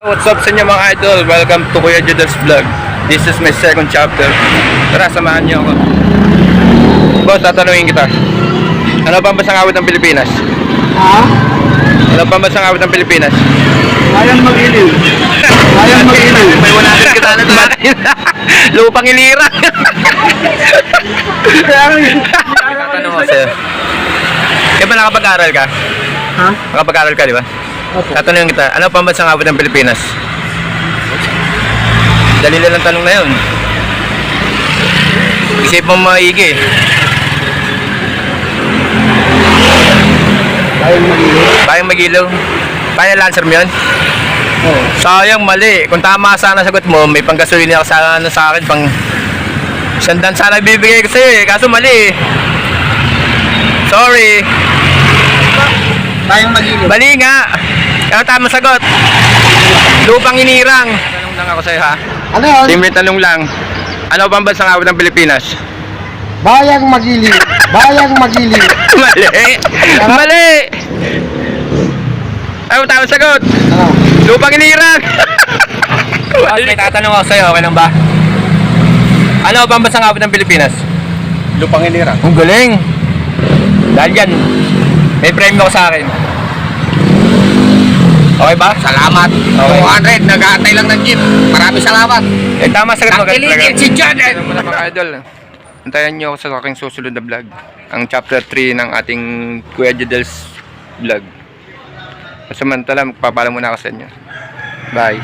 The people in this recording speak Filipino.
What's up sa inyo mga idol? Welcome to Kuya Judel's Vlog. This is my second chapter. Tara, samahan niyo ako. Boss, tatanungin kita. Ano ba ang bansang awit ng Pilipinas? Ha? Ano ba ang bansang awit ng Pilipinas? Bayang Mag-iliw. Bayang Mag-iliw. May 100 kita na sa akin. Lupang ilira. Tatanong ako sa'yo. Kaya ba nakapag-aral ka? Ha? Nakapag-aral ka, di ba? Opo. Tatanungin kita, ano pa ang bansang awit ng Pilipinas? Dali lang ang tanong na yun. Isip mo maigi. Bayang Mag-iliw. Bayang Mag-iliw. Final answer mo yun? Oo. Sayang, mali. Kung tama sana sagot mo, may panggasolina ka sana sa akin, pang sandan sana bibigay ko sa'yo eh. Kaso mali. Sorry. Bayang Mag-iliw. Mali nga. Ano tama sagot? Lupang inirang. Tanong lang ako sa'yo ha. Ano yun? Simple tanong lang. Ano ba ang bansang awit ng Pilipinas? Bayang Mag-iliw. Bayang Mag-iliw. Mali. Mali. Ano tama sagot? Ano? Lupang inirang. May tatanong ako sa'yo, okay lang ba? Ano ba ang bansang awit ng Pilipinas? Lupang Ilira. Ang galing. Dahil yan, may premyo ko sa akin. Okay ba? Salamat. Okay. 200. Nag-aantay lang ng jeep. Maraming salamat. Eh, tama sagot mo. Nakiligil si John. Ano mo na mga idol? Antayan nyo ako sa aking susunod na vlog. Ang chapter 3 ng ating Kuya Judel's vlog. Samantala, magpapala muna ako sa inyo. Bye.